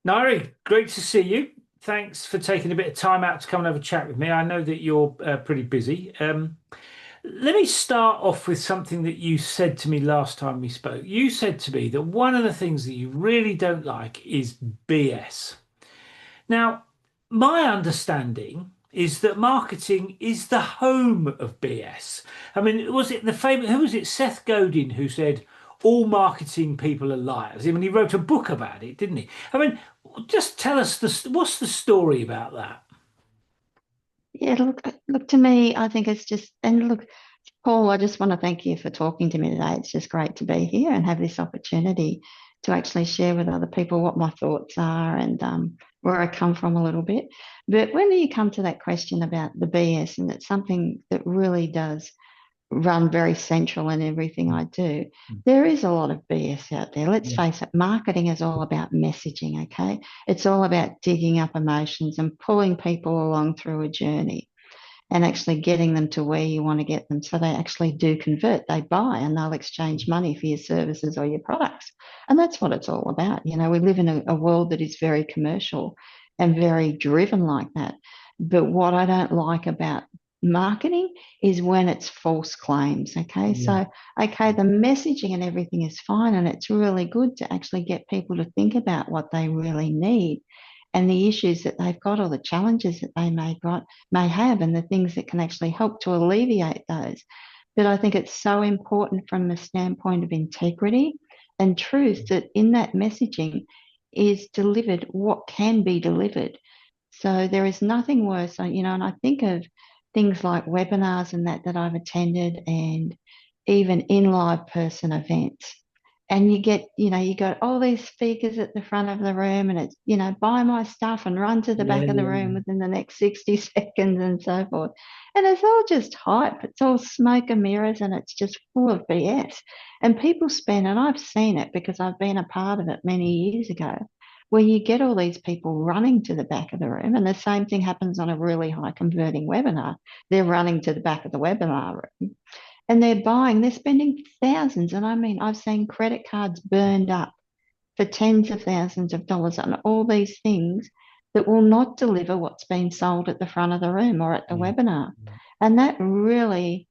Nari, great to see you. Thanks for taking a bit of time out to come and have a chat with me. I know that you're pretty busy. Let me start off with something that you said to me last time we spoke. You said to me that one of the things that you really don't like is BS. Now, my understanding is that marketing is the home of BS. I mean, was it the famous, who was it, Seth Godin, who said, all marketing people are liars? I mean, he wrote a book about it, didn't he? I mean, just tell us what's the story about that? Yeah, look to me, I think it's just, and look, Paul, I just want to thank you for talking to me today. It's just great to be here and have this opportunity to actually share with other people what my thoughts are and where I come from a little bit. But when you come to that question about the BS, and it's something that really does run very central in everything I do. There is a lot of BS out there. Let's Yeah. face it, marketing is all about messaging, okay? It's all about digging up emotions and pulling people along through a journey and actually getting them to where you want to get them so they actually do convert. They buy and they'll exchange money for your services or your products. And that's what it's all about. You know, we live in a world that is very commercial and very driven like that. But what I don't like about marketing is when it's false claims. Okay. Yeah. So, okay, the messaging and everything is fine. And it's really good to actually get people to think about what they really need and the issues that they've got or the challenges that they may have and the things that can actually help to alleviate those. But I think it's so important from the standpoint of integrity and truth that in that messaging is delivered what can be delivered. So there is nothing worse, and I think of things like webinars and that I've attended and even in live person events. And you got all these speakers at the front of the room and it's, buy my stuff and run to the Yeah, back of the yeah, room within the next 60 seconds and so forth. And it's all just hype. It's all smoke and mirrors and it's just full of BS. And people spend, and I've seen it because I've been a part of it many years ago, where you get all these people running to the back of the room. And the same thing happens on a really high converting webinar. They're running to the back of the webinar room and they're spending thousands. And I mean, I've seen credit cards burned up for tens of thousands of dollars on all these things that will not deliver what's been sold at the front of the room or at the yeah, webinar. yeah. And that really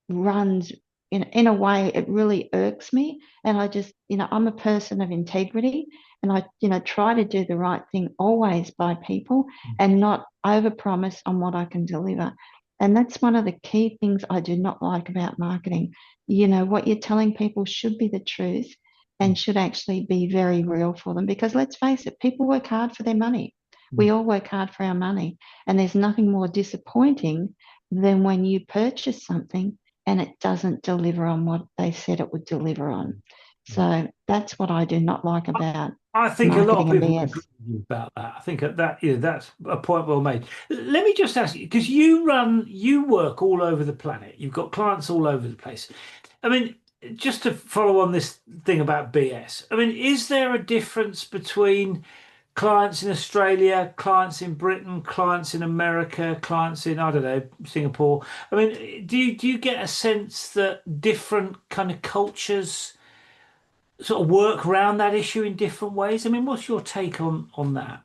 runs in a way, it really irks me. And I just, I'm a person of integrity and I, try to do the right thing always by people and not overpromise on what I can deliver. And that's one of the key things I do not like about marketing. What you're telling people should be the truth and should actually be very real for them. Because let's face it, people work hard for their money. We all work hard for our money. And there's nothing more disappointing than when you purchase something and it doesn't deliver on what they said it would deliver on. So that's what I do not like about I think a lot of marketing and people would agree BS. with you about that. I think that that's a point well made. Let me just ask you, because you work all over the planet. You've got clients all over the place. I mean, just to follow on this thing about BS, I mean, is there a difference between clients in Australia, clients in Britain, clients in America, clients in, I don't know, Singapore? I mean, do you get a sense that different kind of cultures sort of work around that issue in different ways? I mean, what's your take on that?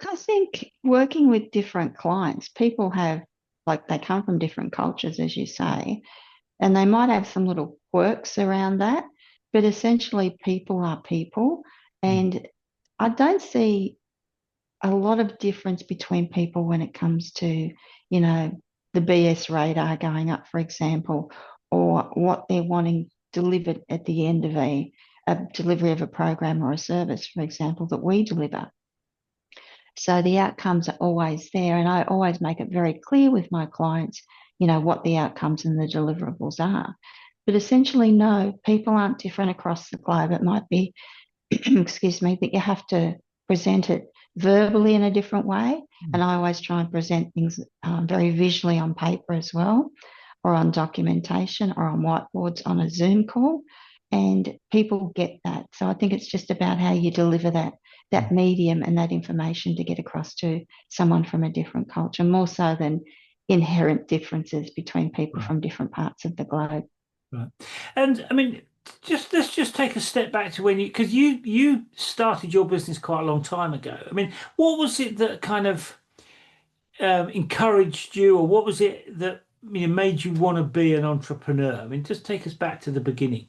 I think working with different clients, people have, like, they come from different cultures, as you say, and they might have some little quirks around that, but essentially, people are people. And I don't see a lot of difference between people when it comes to, the BS radar going up, for example, or what they're wanting delivered at the end of a delivery of a program or a service, for example, that we deliver. So the outcomes are always there. And I always make it very clear with my clients, what the outcomes and the deliverables are. But essentially, no, people aren't different across the globe. It might be excuse me, that you have to present it verbally in a different way. And I always try and present things very visually on paper as well, or on documentation, or on whiteboards on a Zoom call. And people get that. So I think it's just about how you deliver that medium and that information to get across to someone from a different culture, more so than inherent differences between people Right. from different parts of the globe. Right. And I mean, just let's just take a step back to when you, because you started your business quite a long time ago. I mean, what was it that kind of encouraged you, or what was it that made you want to be an entrepreneur? I mean, just take us back to the beginning.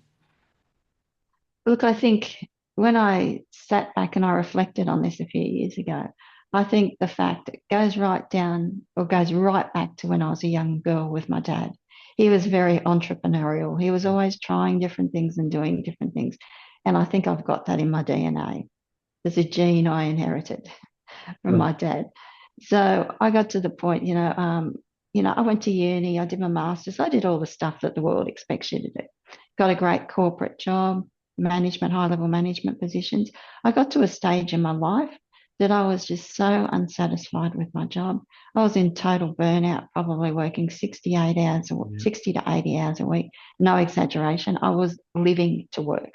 Look, I think when I sat back and I reflected on this a few years ago, I think the fact it goes right down or goes right back to when I was a young girl with my dad. He was very entrepreneurial. He was always trying different things and doing different things. And I think I've got that in my DNA. There's a gene I inherited from Right. my dad. So I got to the point, I went to uni, I did my master's, I did all the stuff that the world expects you to do. Got a great corporate job, management, high level management positions. I got to a stage in my life that I was just so unsatisfied with my job. I was in total burnout, probably working 68 hours, Yeah. 60 to 80 hours a week. No exaggeration. I was living to work.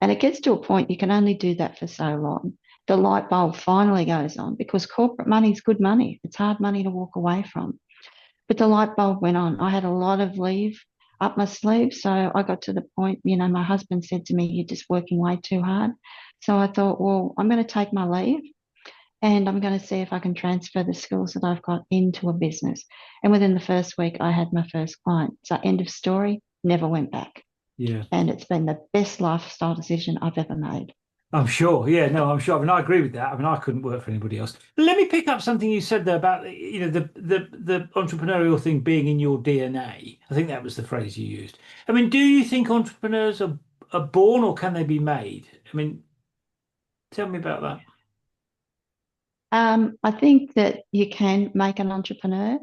And it gets to a point you can only do that for so long. The light bulb finally goes on because corporate money is good money. It's hard money to walk away from. But the light bulb went on. I had a lot of leave up my sleeve. So I got to the point, my husband said to me, "You're just working way too hard." So I thought, well, I'm going to take my leave and I'm going to see if I can transfer the skills that I've got into a business. And within the first week, I had my first client. So, end of story, never went back. Yeah. And it's been the best lifestyle decision I've ever made. I'm sure. Yeah, no, I'm sure. I mean, I agree with that. I mean, I couldn't work for anybody else. Let me pick up something you said there about, the entrepreneurial thing being in your DNA. I think that was the phrase you used. I mean, do you think entrepreneurs are born or can they be made? I mean, tell me about that. I think that you can make an entrepreneur.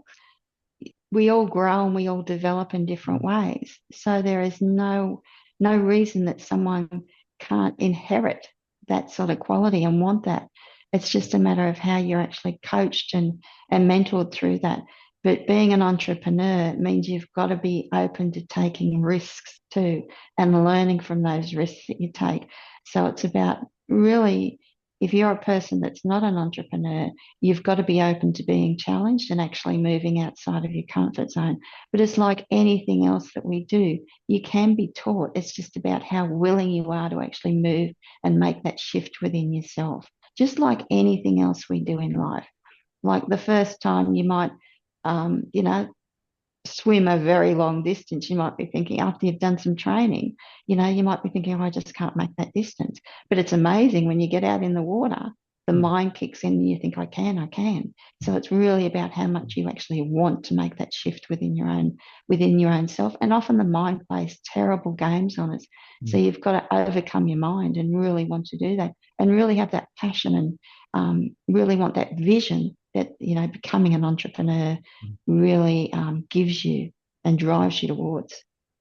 We all grow and we all develop in different ways. So there is no reason that someone can't inherit that sort of quality and want that. It's just a matter of how you're actually coached and mentored through that. But being an entrepreneur means you've got to be open to taking risks too and learning from those risks that you take. So it's about really, if you're a person that's not an entrepreneur, you've got to be open to being challenged and actually moving outside of your comfort zone. But it's like anything else that we do, you can be taught. It's just about how willing you are to actually move and make that shift within yourself. Just like anything else we do in life. Like the first time you might, um, you know, swim a very long distance, you might be thinking after you've done some training, you might be thinking, oh, I just can't make that distance. But it's amazing when you get out in the water, the Mm. mind kicks in and you think, I can, I can. So it's really about how much you actually want to make that shift within your own self. And often the mind plays terrible games on us. So Mm. you've got to overcome your mind and really want to do that and really have that passion and really want that vision that, becoming an entrepreneur really gives you and drives you towards.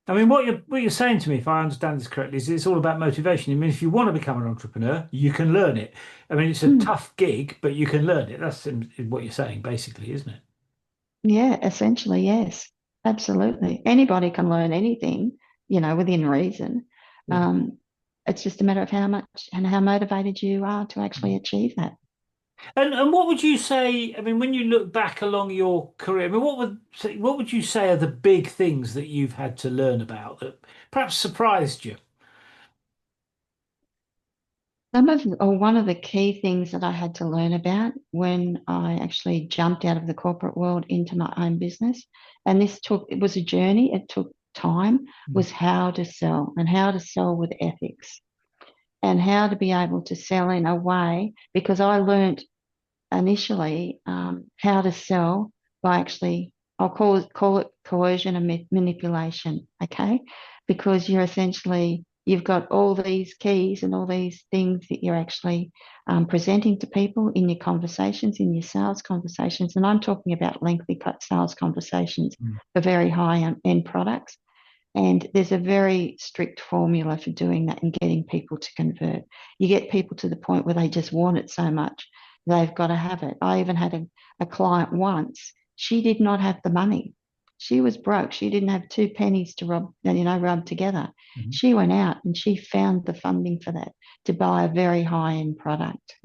I mean, what you're saying to me, if I understand this correctly, is it's all about motivation. I mean, if you want to become an entrepreneur, you can learn it. I mean, it's a Mm. tough gig, but you can learn it. That's what you're saying, basically, isn't it? Yeah, essentially, yes, absolutely. Anybody can learn anything, within reason. Yeah. Um, it's just a matter of how much and how motivated you are to actually achieve that. And what would you say? I mean, when you look back along your career, I mean, what would you say are the big things that you've had to learn about that perhaps surprised you? One of the key things that I had to learn about when I actually jumped out of the corporate world into my own business, and it was a journey, it took time, Mm. was how to sell and how to sell with ethics and how to be able to sell in a way because I learned initially how to sell by actually, I'll call it coercion and manipulation, okay? Because you've got all these keys and all these things that you're actually presenting to people in your conversations, in your sales conversations. And I'm talking about lengthy sales conversations Mm. for very high end products. And there's a very strict formula for doing that and getting people to convert. You get people to the point where they just want it so much, they've got to have it. I even had a client once, she did not have the money. She was broke. She didn't have two pennies to rub together. Mhm. She went out and she found the funding for that to buy a very high end product.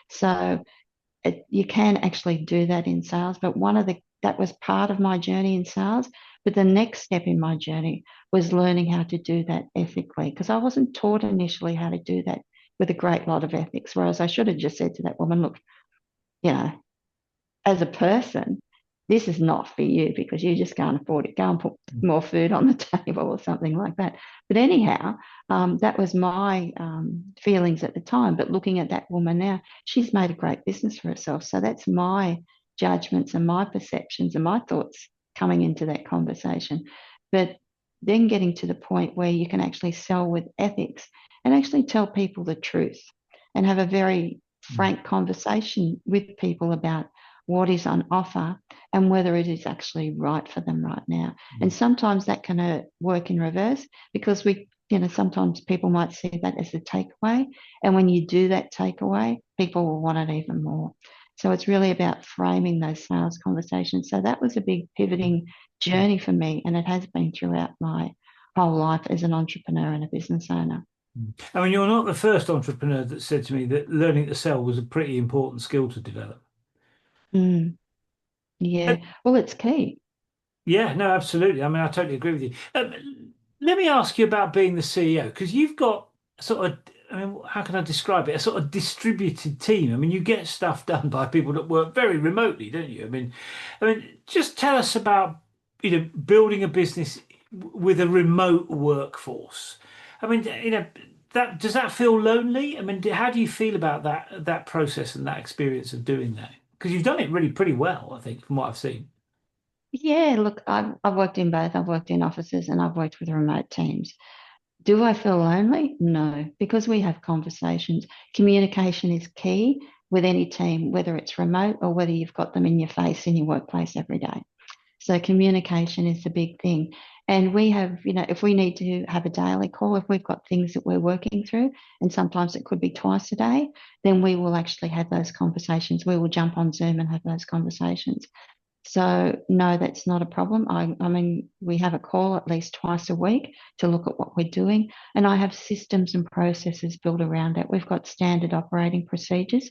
So you can actually do that in sales. But that was part of my journey in sales But the next step in my journey was learning how to do that ethically, because I wasn't taught initially how to do that with a great lot of ethics. Whereas I should have just said to that woman, look, you know, as a person, this is not for you because you just can't afford it. Go and put more food on the table or something like that. But anyhow, that was my feelings at the time. But looking at that woman now, she's made a great business for herself. So that's my judgments and my perceptions and my thoughts coming into that conversation. But then getting to the point where you can actually sell with ethics and actually tell people the truth and have a very frank conversation with people about what is on offer and whether it is actually right for them right now. And sometimes that can work in reverse because sometimes people might see that as a takeaway. And when you do that takeaway, people will want it even more. So it's really about framing those sales conversations. So that was a big pivoting journey for me. And it has been throughout my whole life as an entrepreneur and a business owner. I mean, you're not the first entrepreneur that said to me that learning to sell was a pretty important skill to develop. Mm, Uh, yeah. Well, it's key. Yeah, no, absolutely. I mean, I totally agree with you. Let me ask you about being the CEO because you've got sort of, I mean, how can I describe it? A sort of distributed team. I mean, you get stuff done by people that work very remotely, don't you? I mean, just tell us about, building a business with a remote workforce. I mean, that does that feel lonely? I mean, how do you feel about that process and that experience of doing that? Because you've done it really pretty well, I think, from what I've seen. Yeah, look, I've worked in both. I've worked in offices and I've worked with remote teams. Do I feel lonely? No, because we have conversations. Communication is key with any team, whether it's remote or whether you've got them in your face in your workplace every day. So communication is the big thing. And we have, if we need to have a daily call, if we've got things that we're working through, and sometimes it could be twice a day, then we will actually have those conversations. We will jump on Zoom and have those conversations. So no, that's not a problem. I mean, we have a call at least twice a week to look at what we're doing, and I have systems and processes built around that. We've got standard operating procedures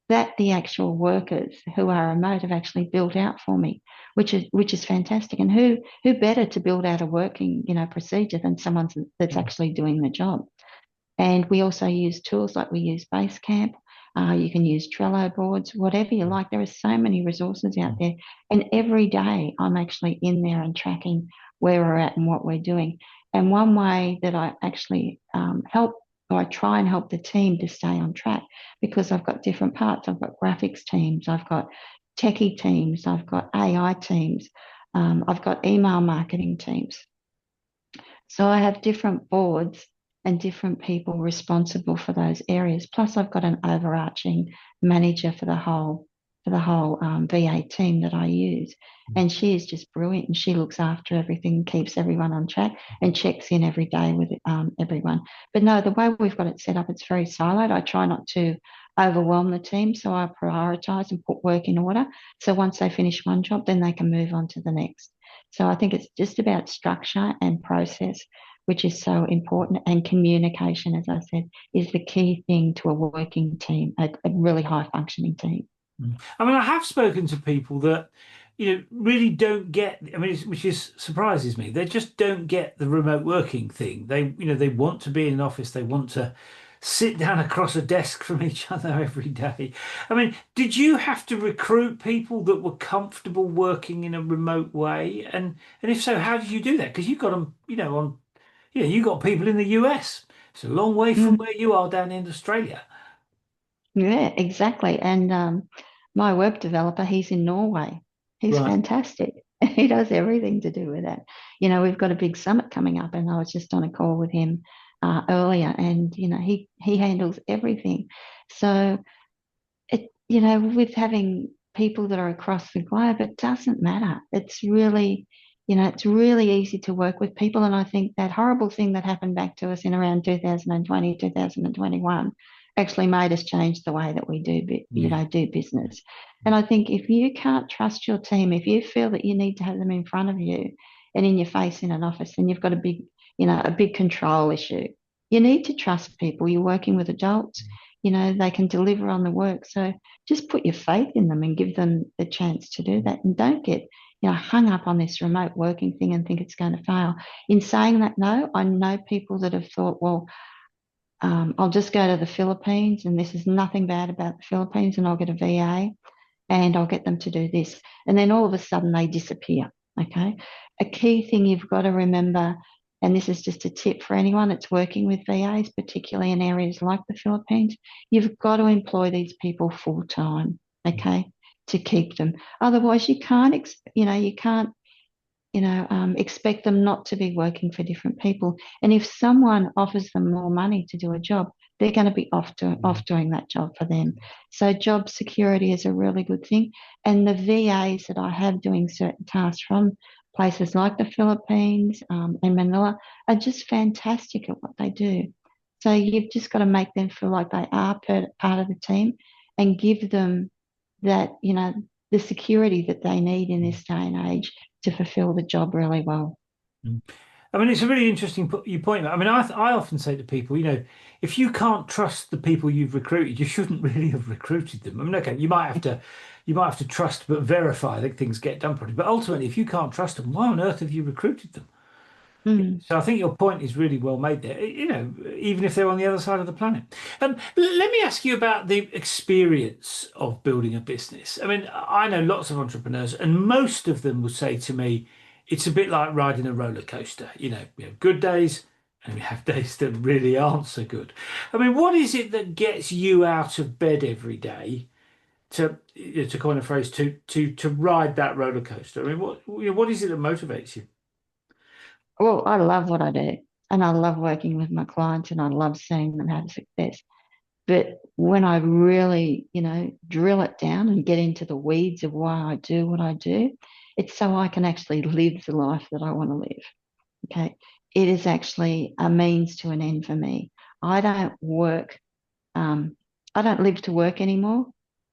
that the actual workers who are remote have actually built out for me, which is fantastic. And who better to build out a working procedure than someone that's actually doing the job? And we also use tools like we use Basecamp. You can use Trello boards, whatever you like. There are so many resources out there. And every day I'm actually in there and tracking where we're at and what we're doing. And one way that I actually help or I try and help the team to stay on track because I've got different parts. I've got graphics teams, I've got techie teams, I've got AI teams, I've got email marketing teams. So I have different boards and different people responsible for those areas. Plus, I've got an overarching manager for the whole VA team that I use, and she is just brilliant. And she looks after everything, keeps everyone on track, and checks in every day with everyone. But no, the way we've got it set up, it's very siloed. I try not to overwhelm the team, so I prioritize and put work in order. So once they finish one job, then they can move on to the next. So I think it's just about structure and process, which is so important. And communication, as I said, is the key thing to a working team, a really high functioning team. I mean, I have spoken to people that, really don't get, I mean, which is surprises me. They just don't get the remote working thing. They want to be in an office. They want to sit down across a desk from each other every day. I mean, did you have to recruit people that were comfortable working in a remote way? And if so, how did you do that? Because you got them, you got people in the US. It's a long way from Mm. where you are down in Australia. Yeah, exactly. And my web developer, he's in Norway. He's Right. fantastic. He does everything to do with that. We've got a big summit coming up, and I was just on a call with him earlier, and he handles everything. So with having people that are across the globe, it doesn't matter. It's really easy to work with people. And I think that horrible thing that happened back to us in around 2020, 2021 actually made us change the way that we do business. And I think if you can't trust your team, if you feel that you need to have them in front of you and in your face in an office, then you've got a big control issue. You need to trust people. You're working with adults, they can deliver on the work. So just put your faith in them and give them the chance to do that. And don't get, hung up on this remote working thing and think it's going to fail. In saying that, no, I know people that have thought, well, I'll just go to the Philippines, and this is nothing bad about the Philippines, and I'll get a VA and I'll get them to do this. And then all of a sudden they disappear. Okay. A key thing you've got to remember, and this is just a tip for anyone that's working with VAs, particularly in areas like the Philippines, you've got to employ these people full time. Okay. To keep them. Otherwise, you can't expect them not to be working for different people. And if someone offers them more money to do a job, they're going to be off doing that job for them. So job security is a really good thing. And the VAs that I have doing certain tasks from places like the Philippines and Manila are just fantastic at what they do. So you've just got to make them feel like they are part of the team and give them that, the security that they need in this day and age to fulfill the job really well. Mm. I mean, it's a really interesting you point that. I mean, I often say to people, if you can't trust the people you've recruited, you shouldn't really have recruited them. I mean, okay, you might have to trust but verify that things get done properly. But ultimately, if you can't trust them, why on earth have you recruited them? Mm. So I think your point is really well made there. Even if they're on the other side of the planet. Let me ask you about the experience of building a business. I mean, I know lots of entrepreneurs, and most of them will say to me, it's a bit like riding a roller coaster. We have good days and we have days that really aren't so good. I mean, what is it that gets you out of bed every day to coin a phrase to ride that roller coaster? I mean, what is it that motivates you? Well, I love what I do, and I love working with my clients, and I love seeing them have success. But when I really, drill it down and get into the weeds of why I do what I do, it's so I can actually live the life that I want to live. Okay. It is actually a means to an end for me. I don't work Um, I don't live to work anymore.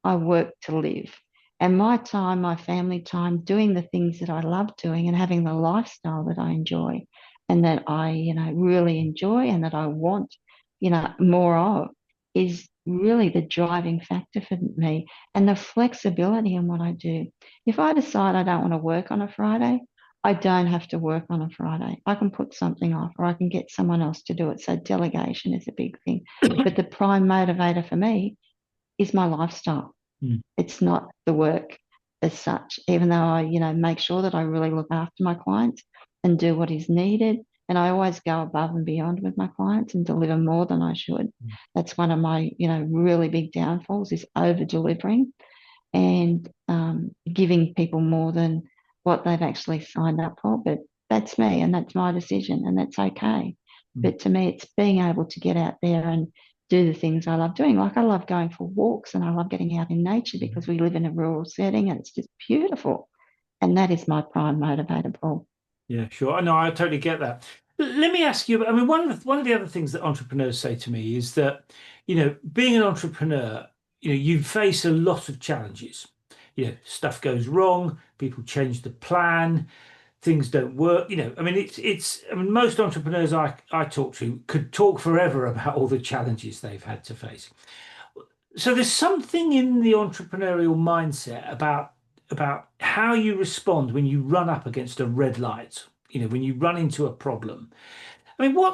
I work to live. And my time, my family time, doing the things that I love doing and having the lifestyle that I enjoy and that I, really enjoy and that I want, more of is really the driving factor for me and the flexibility in what I do. If I decide I don't want to work on a Friday, I don't have to work on a Friday. I can put something off or I can get someone else to do it. So delegation is a big thing. But the prime motivator for me is my lifestyle. Mm. It's not the work as such, even though I, make sure that I really look after my clients and do what is needed. And I always go above and beyond with my clients and deliver more than I should. That's one of my, really big downfalls is over delivering and giving people more than what they've actually signed up for. But that's me and that's my decision and that's okay. Mm. But to me, it's being able to get out there and do the things I love doing. Like I love going for walks and I love getting out in nature because we live in a rural setting and it's just beautiful. And that is my prime motivator, Paul. Yeah, sure. No, I totally get that. Let me ask you, I mean, one of the other things that entrepreneurs say to me is that, being an entrepreneur, you face a lot of challenges. Stuff goes wrong, people change the plan, things don't work. I mean, I mean, most entrepreneurs I talk to could talk forever about all the challenges they've had to face. So there's something in the entrepreneurial mindset about how you respond when you run up against a red light, when you run into a problem. I mean,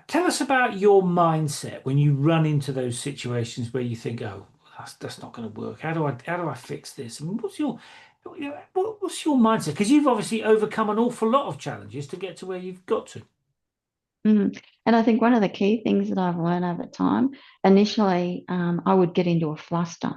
tell us about your mindset when you run into those situations where you think, oh, that's not going to work. How do I fix this? I mean, what's your mindset? Because you've obviously overcome an awful lot of challenges to get to where you've got to. Mm. And I think one of the key things that I've learned over time, initially, I would get into a fluster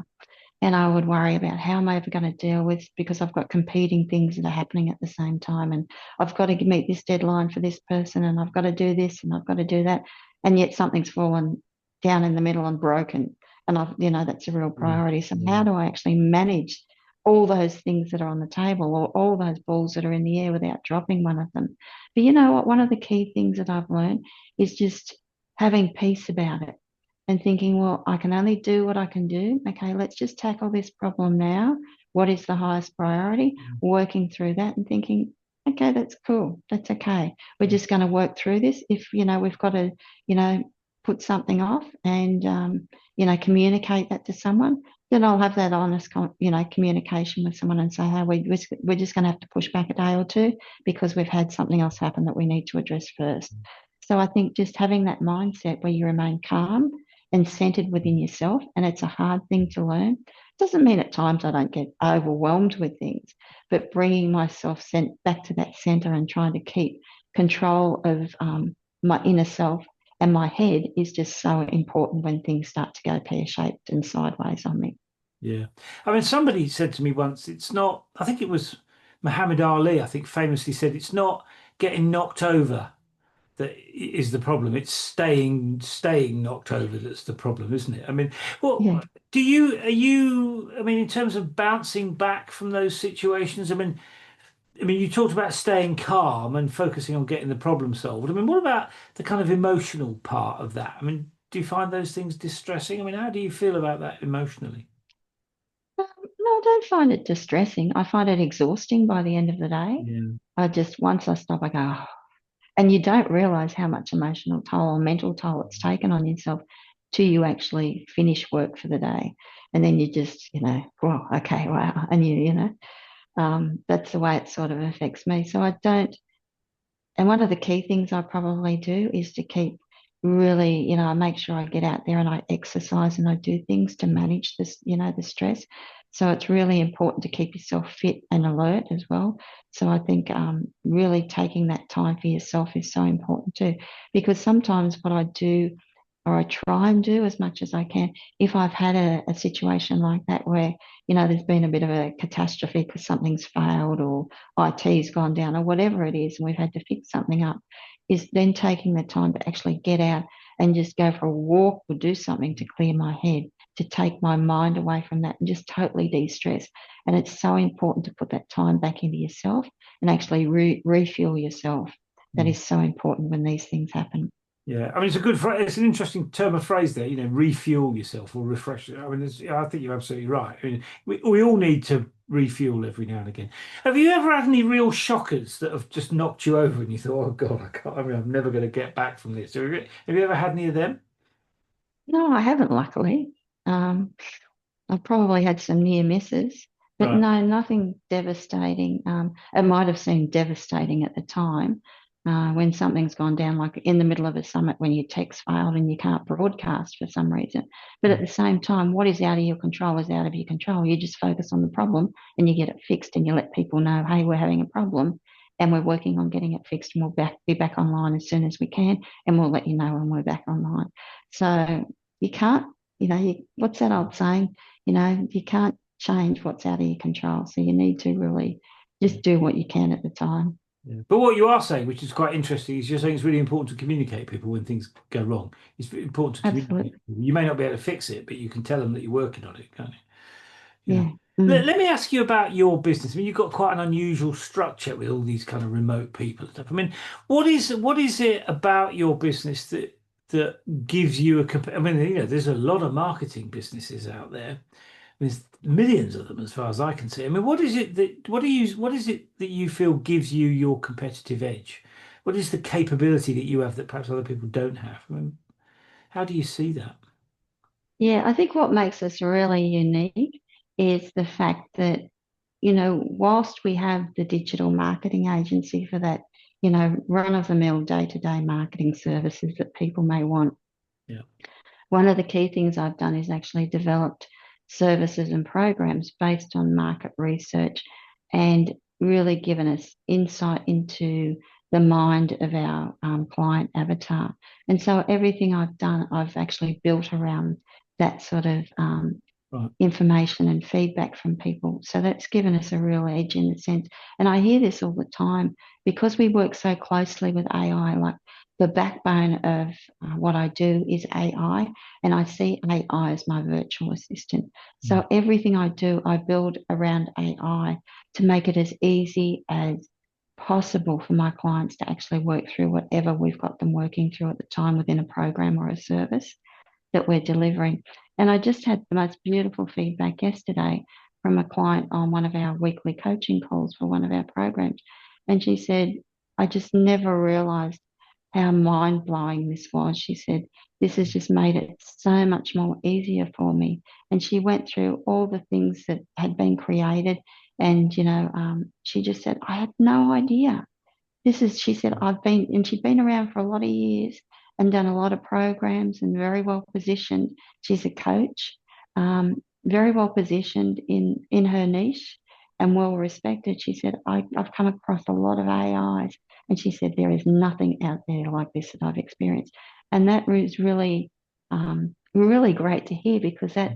and I would worry about how am I ever going to deal with because I've got competing things that are happening at the same time, and I've got to meet this deadline for this person, and I've got to do this, and I've got to do that, and yet something's fallen down in the middle and broken, and that's a real Yeah. priority. So how do I actually manage all those things that are on the table, or all those balls that are in the air without dropping one of them? But you know what? One of the key things that I've learned is just having peace about it and thinking, well, I can only do what I can do. Okay, let's just tackle this problem now. What is the highest priority? Working through that and thinking, okay, that's cool. That's okay. We're just going to work through this. If, we've got to, put something off and, communicate that to someone, then I'll have that honest, communication with someone and say, hey, we're just going to have to push back a day or two because we've had something else happen that we need to address first. So I think just having that mindset where you remain calm and centered within yourself, and it's a hard thing to learn. Doesn't mean at times I don't get overwhelmed with things, but bringing myself back to that center and trying to keep control of my inner self and my head is just so important when things start to go pear-shaped and sideways on me. Yeah. I mean, somebody said to me once, it's not, I think it was Muhammad Ali, I think famously said, it's not getting knocked over that is the problem. It's staying knocked over that's the problem, isn't it? I mean, well, Yeah. I mean, in terms of bouncing back from those situations, I mean, you talked about staying calm and focusing on getting the problem solved. I mean, what about the kind of emotional part of that? I mean, do you find those things distressing? I mean, how do you feel about that emotionally? No, I don't find it distressing. I find it exhausting by the end of the day. Yeah. Once I stop, I go, oh. And you don't realize how much emotional toll or mental toll it's taken on yourself till you actually finish work for the day. And then you just, well, okay, wow. And that's the way it sort of affects me. So I don't, and one of the key things I probably do is to keep really, I make sure I get out there and I exercise and I do things to manage this, the stress. So it's really important to keep yourself fit and alert as well. So I think really taking that time for yourself is so important too, because sometimes what I do or I try and do as much as I can, if I've had a situation like that where, there's been a bit of a catastrophe because something's failed or IT's gone down or whatever it is, and we've had to fix something up, is then taking the time to actually get out and just go for a walk or do something to clear my head, to take my mind away from that and just totally de-stress. And it's so important to put that time back into yourself and actually refuel yourself. That Mm. is so important when these things happen. Yeah, I mean, it's a good phrase. It's an interesting term of phrase there. Refuel yourself or refresh. I mean, I think you're absolutely right. I mean, we all need to refuel every now and again. Have you ever had any real shockers that have just knocked you over and you thought, "Oh God, I can't. I mean, I'm never going to get back from this." Have you ever had any of them? No, I haven't, luckily. Um, I've probably had some near misses, but Right. no, nothing devastating. It might have seemed devastating at the time when something's gone down, like in the middle of a summit when your text failed and you can't broadcast for some reason. But at Mm. the same time, what is out of your control is out of your control. You just focus on the problem and you get it fixed and you let people know, hey, we're having a problem and we're working on getting it fixed and be back online as soon as we can and we'll let you know when we're back online. So you can't, what's that old saying? You can't change what's out of your control. So you need to really just do what you can at the time. Yeah. But what you are saying, which is quite interesting, is you're saying it's really important to communicate people when things go wrong. It's important to communicate. Absolutely. You may not be able to fix it, but you can tell them that you're working on it, can't you? Yeah. Yeah. Let, Mm. let me ask you about your business. I mean, you've got quite an unusual structure with all these kind of remote people and stuff. I mean, what is it about your business that gives you I mean, there's a lot of marketing businesses out there. There's millions of them as far as I can see. I mean, what is it that you feel gives you your competitive edge? What is the capability that you have that perhaps other people don't have? I mean, how do you see that? Yeah. I think what makes us really unique is the fact that, whilst we have the digital marketing agency for that, run of the mill day to day marketing services that people may want, Yeah. one of the key things I've done is actually developed services and programs based on market research and really given us insight into the mind of our client avatar. And so everything I've done, I've actually built around that sort of Right. information and feedback from people. So that's given us a real edge in the sense. And I hear this all the time because we work so closely with AI, like the backbone of what I do is AI, and I see AI as my virtual assistant. Mm. So everything I do, I build around AI to make it as easy as possible for my clients to actually work through whatever we've got them working through at the time within a program or a service that we're delivering. And I just had the most beautiful feedback yesterday from a client on one of our weekly coaching calls for one of our programs. And she said, I just never realized how mind-blowing this was. She said, this has just made it so much more easier for me. And she went through all the things that had been created. And, she just said, I had no idea. She said, and she'd been around for a lot of years and done a lot of programs and very well positioned. She's a coach, very well positioned in her niche and well respected. She said, I've come across a lot of AIs. And she said, there is nothing out there like this that I've experienced. And that was really great to hear, because that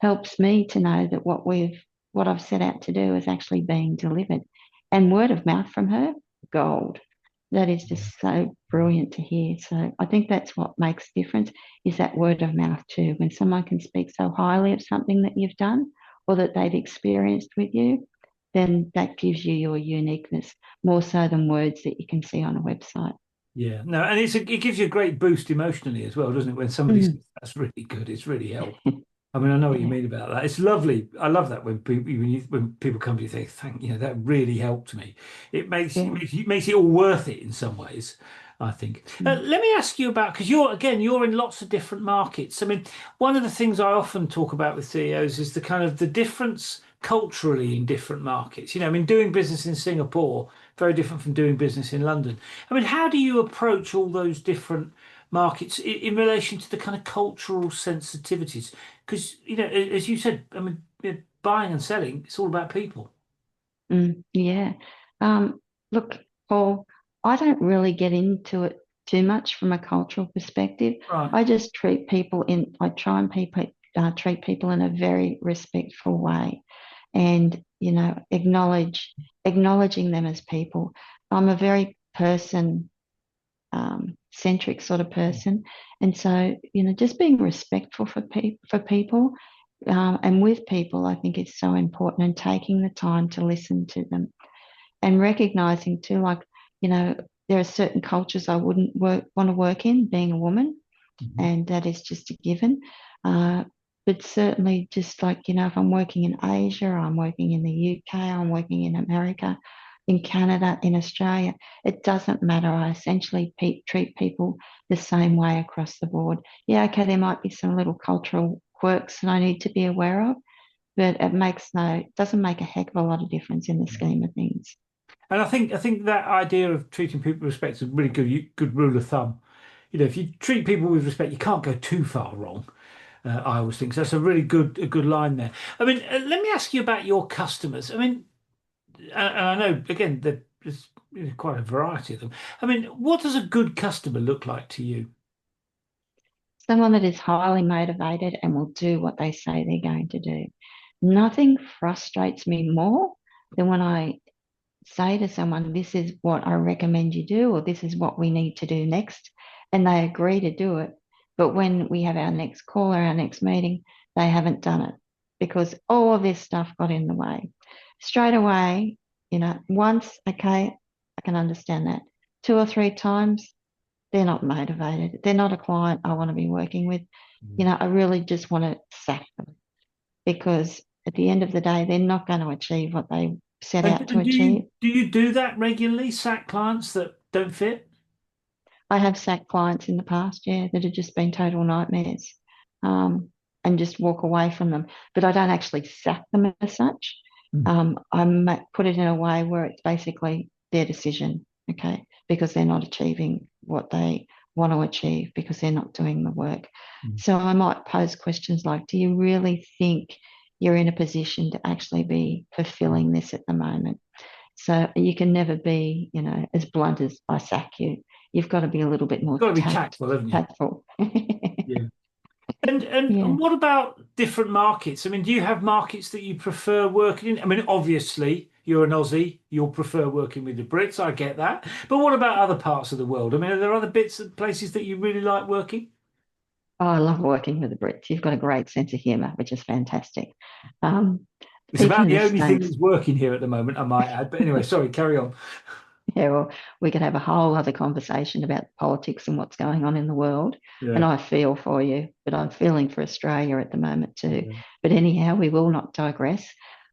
helps me to know that what I've set out to do is actually being delivered. And word of mouth from her, gold. That is just so brilliant to hear. So I think that's what makes the difference, is that word of mouth too. When someone can speak so highly of something that you've done or that they've experienced with you, then that gives you your uniqueness more so than words that you can see on a website. Yeah, no, and it gives you a great boost emotionally as well, doesn't it? When somebody says Mm. that's really good, it's really helped. I mean, I know what you Yeah, mean about that. It's lovely. I love that when people come to you, they think, that really helped me. It makes yeah. makes it all worth it in some ways, I think. Mm. Let me ask you about, because you're in lots of different markets. I mean, one of the things I often talk about with CEOs is the kind of the difference culturally in different markets. I mean, doing business in Singapore very different from doing business in London. I mean, how do you approach all those different markets in relation to the kind of cultural sensitivities? Because, as you said, I mean, buying and selling, it's all about people. Yeah. Um, Look, Paul, I don't really get into it too much from a cultural perspective. Right. I try and treat people in a very respectful way, and, acknowledging them as people. I'm a very person centric sort of person. And so, just being respectful for people, and with people, I think is so important, and taking the time to listen to them, and recognizing too, like, you know, there are certain cultures I wouldn't want to work in, being a woman, Mhm. and that is just a given. Uh, but certainly, just like, if I'm working in Asia, I'm working in the UK, I'm working in America, in Canada, in Australia, it doesn't matter. I essentially treat people the same way across the board. Yeah, okay, there might be some little cultural quirks that I need to be aware of, but it doesn't make a heck of a lot of difference in the scheme of things. And I think that idea of treating people with respect is a really good rule of thumb. If you treat people with respect, you can't go too far wrong. I always think so. That's a good line there. I mean, let me ask you about your customers. I mean, and I know again that there's quite a variety of them. I mean, what does a good customer look like to you? Someone that is highly motivated and will do what they say they're going to do. Nothing frustrates me more than when I say to someone, this is what I recommend you do, or this is what we need to do next, and they agree to do it. But when we have our next call or our next meeting, they haven't done it because all of this stuff got in the way. Straight away, once, okay, I can understand that. Two or three times, they're not motivated. They're not a client I want to be working with. I really just want to sack them, because at the end of the day, they're not going to achieve what they set And, out to and do you achieve. do you do that regularly? Sack clients that don't fit? I have sacked clients in the past, yeah, that have just been total nightmares, and just walk away from them. But I don't actually sack them as such. Mm. Put it in a way where it's basically their decision, okay, because they're not achieving what they want to achieve, because they're not doing the work. Mm. So I might pose questions like, do you really think you're in a position to actually be fulfilling this at the moment? So you can never be, as blunt as I sack you. You've got to be a little bit more Got to be tactful, haven't you? tactful. Yeah. And Yeah. what about different markets? I mean, do you have markets that you prefer working in? I mean, obviously, you're an Aussie, you'll prefer working with the Brits. I get that. But what about other parts of the world? I mean, are there other bits and places that you really like working? Oh, I love working with the Brits. You've got a great sense of humour, which is fantastic. Um, It's People about in the the only thing States, that's working here at the moment, I might add. But anyway, sorry, carry on. yeah, well, we could have a whole other conversation about politics and what's going on in the world. And Yeah. I feel for you, but I'm feeling for Australia at the moment too. Yeah. But anyhow, we will not digress.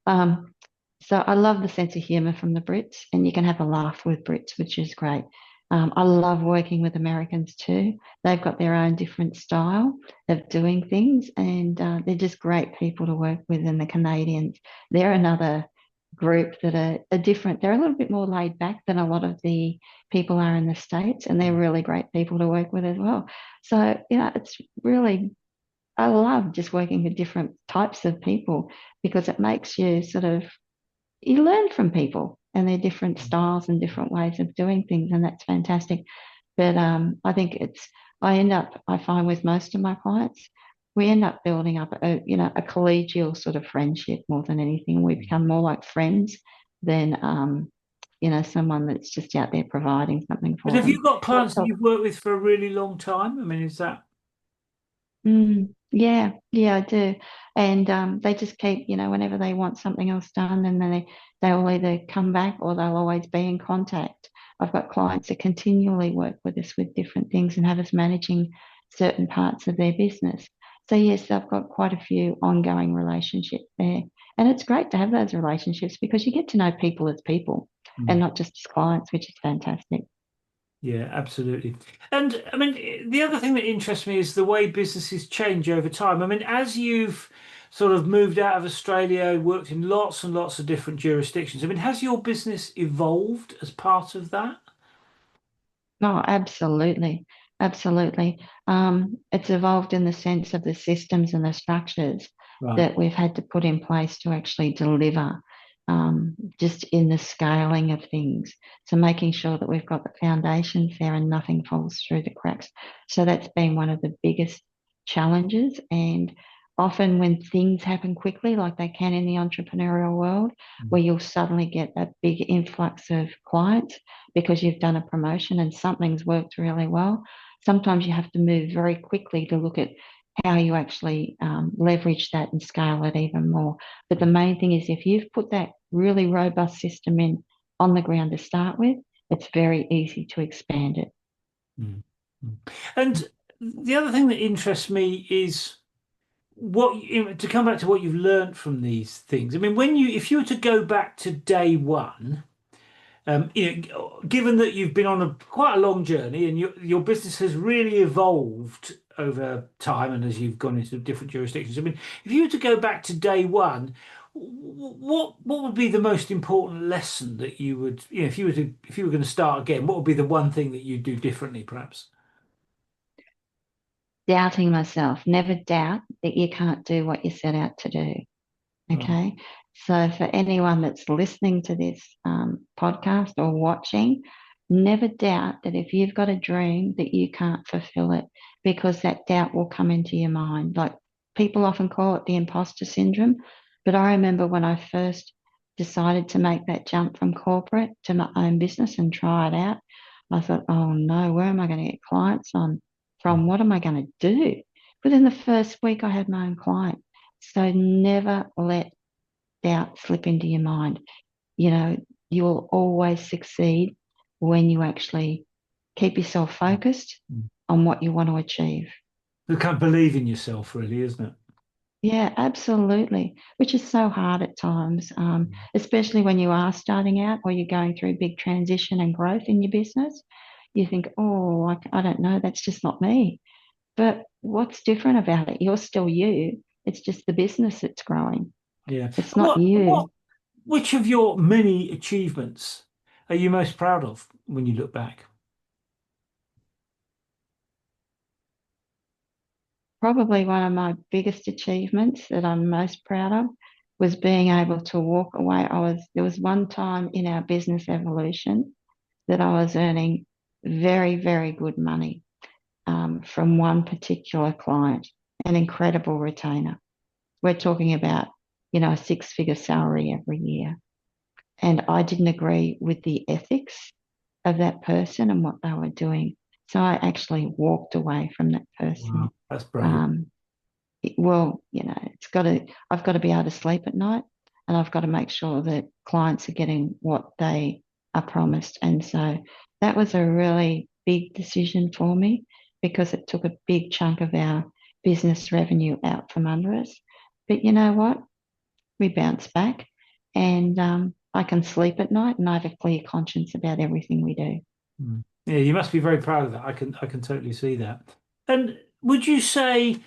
Um, so I love the sense of humour from the Brits, and you can have a laugh with Brits, which is great. I love working with Americans too. They've got their own different style of doing things, and they're just great people to work with. And the Canadians, they're another group that are different. They're a little bit more laid back than a lot of the people are in the States, and they're really great people to work with as well. So, it's really, I love just working with different types of people because it makes you you learn from people and their different styles and different ways of doing things, and that's fantastic. But I think I find with most of my clients, we end up building up a collegial sort of friendship more than anything. We become more like friends than, someone that's just out there providing something But for have them. you got So clients that you've worked with for a really long time? I mean, is that Yeah, yeah, I do. And they just keep, whenever they want something else done, and then they'll either come back or they'll always be in contact. I've got clients that continually work with us with different things and have us managing certain parts of their business. So yes, I've got quite a few ongoing relationships there. And it's great to have those relationships because you get to know people as people and Mm. not just as clients, which is fantastic. Yeah, absolutely. And I mean, the other thing that interests me is the way businesses change over time. I mean, as you've sort of moved out of Australia, worked in lots and lots of different jurisdictions, I mean, has your business evolved as part of that? Oh, absolutely. Absolutely. It's evolved in the sense of the systems and the structures Right. that we've had to put in place to actually deliver, just in the scaling of things. So making sure that we've got the foundations there and nothing falls through the cracks. So that's been one of the biggest challenges. And often when things happen quickly, like they can in the entrepreneurial world, Mm. where you'll suddenly get a big influx of clients because you've done a promotion and something's worked really well. Sometimes you have to move very quickly to look at how you actually leverage that and scale it even more. But the main thing is if you've put that really robust system in on the ground to start with, it's very easy to expand it. Mm. Mm. And the other thing that interests me is to come back to what you've learned from these things. I mean, if you were to go back to day one, given that you've been on quite a long journey and your business has really evolved over time and as you've gone into different jurisdictions, I mean, if you were to go back to day one, what would be the most important lesson that you would, if you were going to start again, what would be the one thing that you'd do differently, perhaps? Doubting myself, never doubt that you can't do what you set out to do. Right. Okay. So for anyone that's listening to this podcast or watching, never doubt that if you've got a dream that you can't fulfill it because that doubt will come into your mind. Like people often call it the imposter syndrome. But I remember when I first decided to make that jump from corporate to my own business and try it out, I thought, oh no, where am I going to get clients from? What am I going to do? Within the first week, I had my own client. So never let doubt slip into your mind. You know, you will always succeed when you actually keep yourself focused on what you want to achieve. You can't believe in yourself, really, isn't it? Yeah, absolutely. Which is so hard at times, especially when you are starting out or you're going through big transition and growth in your business. You think, oh, I don't know, that's just not me. But what's different about it? You're still you. It's just the business that's growing. Yeah. It's not What you. which of your many achievements are you most proud of when you look back? Probably one of my biggest achievements that I'm most proud of was being able to walk away. There was one time in our business evolution that I was earning very, very good money from one particular client, an incredible retainer. We're talking about, a six-figure salary every year. And I didn't agree with the ethics of that person and what they were doing. So I actually walked away from that person. Wow, that's brave. Um, well, I've got to be able to sleep at night and I've got to make sure that clients are getting what they are promised. And so that was a really big decision for me because it took a big chunk of our business revenue out from under us. But you know what? We bounced back and I can sleep at night and I have a clear conscience about everything we do. Mm. Yeah, you must be very proud of that. I can totally see that. And would you say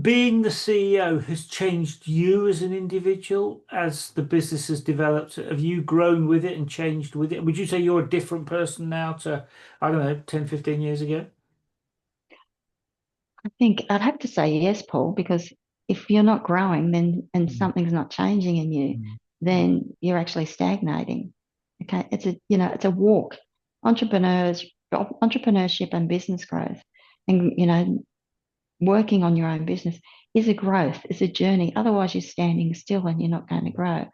being the CEO has changed you as an individual as the business has developed? Have you grown with it and changed with it? Would you say you're a different person now to, I don't know, 10, 15 years ago? I think I'd have to say yes, Paul, because if you're not growing, then and Mm, something's not changing in you, mm, then you're actually stagnating. Okay, it's a walk. Entrepreneurs, Entrepreneurship and business growth, and working on your own business is a growth, is a journey. Otherwise, you're standing still and you're not going to grow.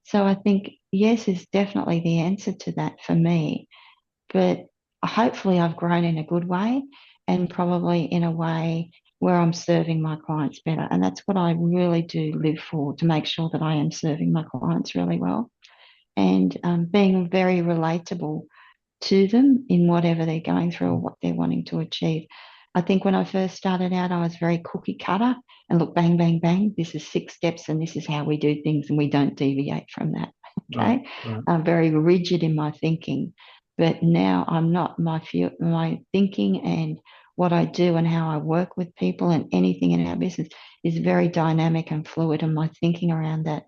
So I think yes is definitely the answer to that for me. But hopefully, I've grown in a good way and probably in a way where I'm serving my clients better. And that's what I really do live for, to make sure that I am serving my clients really well and being very relatable to them in whatever they're going through or what they're wanting to achieve. I think when I first started out, I was very cookie cutter and look, bang, bang, bang, this is 6 steps and this is how we do things and we don't deviate from that. right, Okay. right. I'm very rigid in my thinking, but now I'm not. My thinking and what I do and how I work with people and anything in our business is very dynamic and fluid. And my thinking around that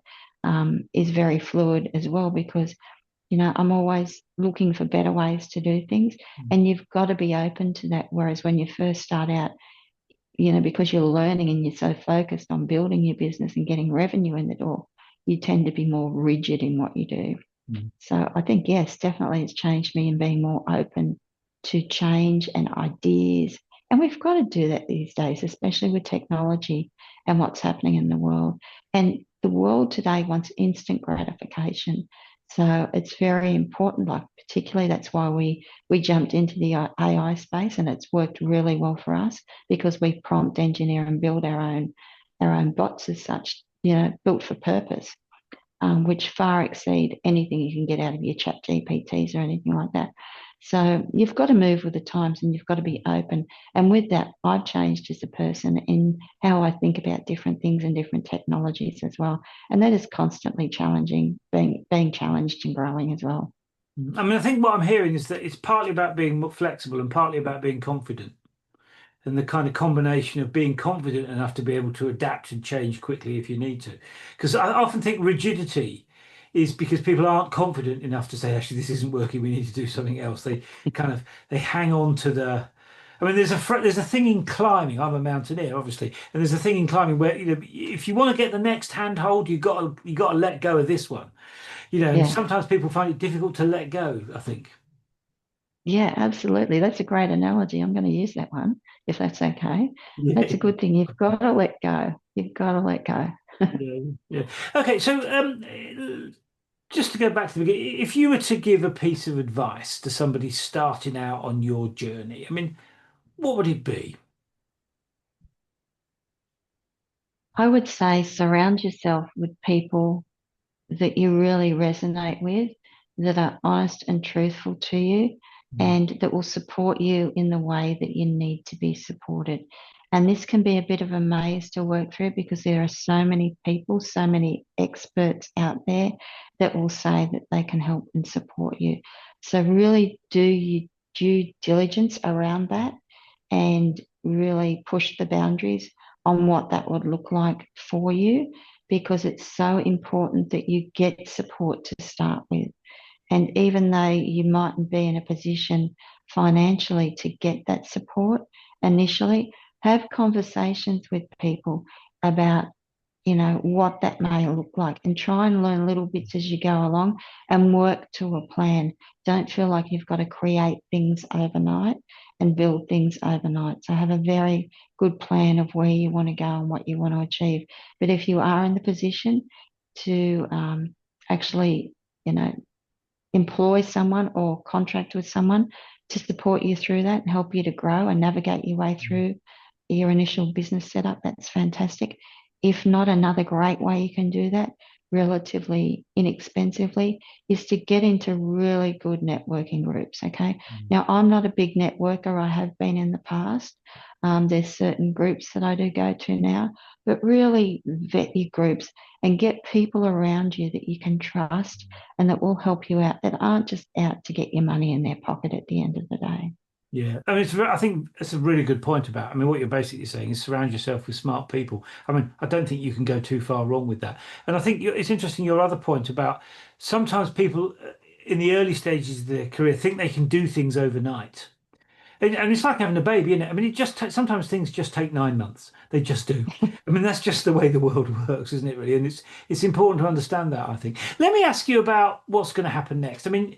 is very fluid as well because I'm always looking for better ways to do things, Mm, and you've got to be open to that. Whereas when you first start out, because you're learning and you're so focused on building your business and getting revenue in the door, you tend to be more rigid in what you do. mm, So I think, yes, definitely it's changed me in being more open to change and ideas. And we've got to do that these days, especially with technology and what's happening in the world. And the world today wants instant gratification. So it's very important, like particularly that's why we jumped into the AI space and it's worked really well for us because we prompt engineer and build our own bots as such, built for purpose, which far exceed anything you can get out of your chat GPTs or anything like that. So you've got to move with the times and you've got to be open. And with that, I've changed as a person in how I think about different things and different technologies as well. And that is constantly challenging, being challenged and growing as well. mm. I mean, I think what I'm hearing is that it's partly about being more flexible and partly about being confident. And the kind of combination of being confident enough to be able to adapt and change quickly if you need to. Because I often think rigidity is because people aren't confident enough to say, actually, this isn't working. We need to do something else. They kind of they hang on to the. I mean, there's a thing in climbing. I'm a mountaineer, obviously, and there's a thing in climbing where if you want to get the next handhold, you got to let go of this one. And Yeah. sometimes people find it difficult to let go. I think. Yeah, absolutely. That's a great analogy. I'm going to use that one if that's okay. That's a Yeah. good thing. You've got to let go. You've got to let go. Yeah, yeah. Okay, so just to go back to the beginning, if you were to give a piece of advice to somebody starting out on your journey, I mean, what would it be? I would say surround yourself with people that you really resonate with, that are honest and truthful to you, Mm, and that will support you in the way that you need to be supported. And this can be a bit of a maze to work through because there are so many people, so many experts out there that will say that they can help and support you. So, really do your due diligence around that and really push the boundaries on what that would look like for you because it's so important that you get support to start with. And even though you mightn't be in a position financially to get that support initially, have conversations with people about what that may look like and try and learn little bits as you go along and work to a plan. Don't feel like you've got to create things overnight and build things overnight. So have a very good plan of where you want to go and what you want to achieve. But if you are in the position to actually, you know, employ someone or contract with someone to support you through that and help you to grow and navigate your way mm, through your initial business setup, that's fantastic. If not, another great way you can do that relatively inexpensively is to get into really good networking groups. Okay. mm, Now, I'm not a big networker, I have been in the past, There's certain groups that I do go to now, but really vet your groups and get people around you that you can trust and that will help you out, that aren't just out to get your money in their pocket at the end of the day. Yeah, I mean, I think it's a really good point about. I mean, what you're basically saying is surround yourself with smart people. I mean, I don't think you can go too far wrong with that. And I think it's interesting your other point about sometimes people in the early stages of their career think they can do things overnight. And it's like having a baby, isn't it? I mean, sometimes things just take 9 months. They just do. I mean, that's just the way the world works, isn't it, really? And it's important to understand that, I think. Let me ask you about what's going to happen next. I mean,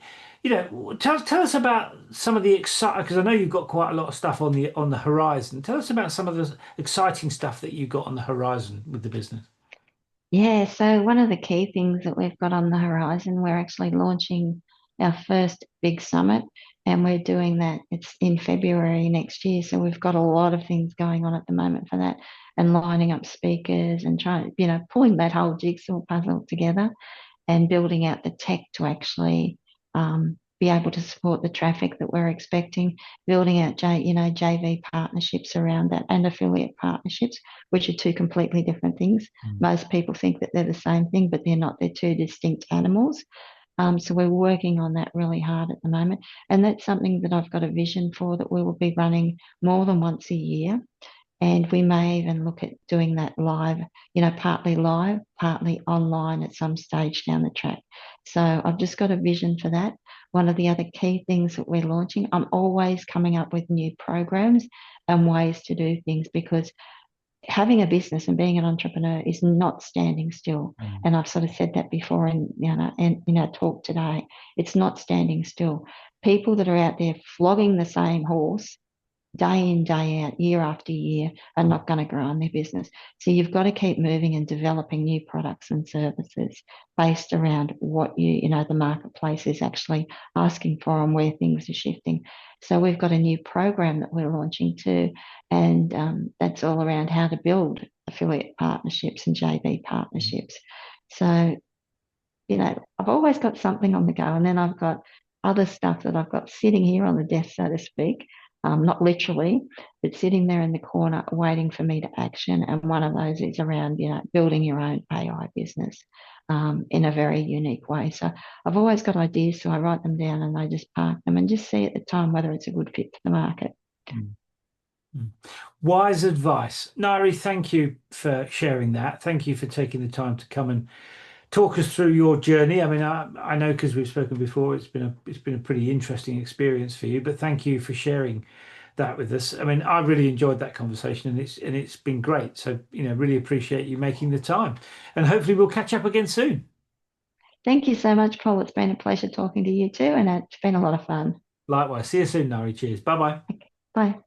tell us about some of the exciting, because I know you've got quite a lot of stuff on the horizon. Tell us about some of the exciting stuff that you've got on the horizon with the business. Yeah, so one of the key things that we've got on the horizon, we're actually launching our first big summit, and we're doing that. It's in February next year. So we've got a lot of things going on at the moment for that and lining up speakers and trying, pulling that whole jigsaw puzzle together and building out the tech to actually be able to support the traffic that we're expecting, building out JV partnerships around that and affiliate partnerships, which are two completely different things. Mm. Most people think that they're the same thing, but they're not. They're two distinct animals. So we're working on that really hard at the moment, and that's something that I've got a vision for, that we will be running more than once a year. And we may even look at doing that partly live, partly online at some stage down the track. So I've just got a vision for that. One of the other key things that we're launching, I'm always coming up with new programs and ways to do things, because having a business and being an entrepreneur is not standing still. Mm. And I've sort of said that before in our talk today. It's not standing still. People that are out there flogging the same horse day in, day out, year after year, are not going to grow in their business. So you've got to keep moving and developing new products and services based around what the marketplace is actually asking for and where things are shifting. So we've got a new program that we're launching too, and that's all around how to build affiliate partnerships and JV partnerships. So I've always got something on the go, and then I've got other stuff that I've got sitting here on the desk, so to speak, not literally, but sitting there in the corner waiting for me to action. And one of those is around, building your own AI business in a very unique way. So I've always got ideas, so I write them down and I just park them and just see at the time whether it's a good fit for the market. Mm. Mm. Wise advice. Nari, thank you for sharing that. Thank you for taking the time to come and talk us through your journey. I mean, I know because we've spoken before, it's been a pretty interesting experience for you, but thank you for sharing that with us. I mean, I really enjoyed that conversation and it's been great. So, really appreciate you making the time. And hopefully we'll catch up again soon. Thank you so much, Paul. It's been a pleasure talking to you too, and it's been a lot of fun. Likewise. See you soon, Nari. Cheers. Bye bye. Bye.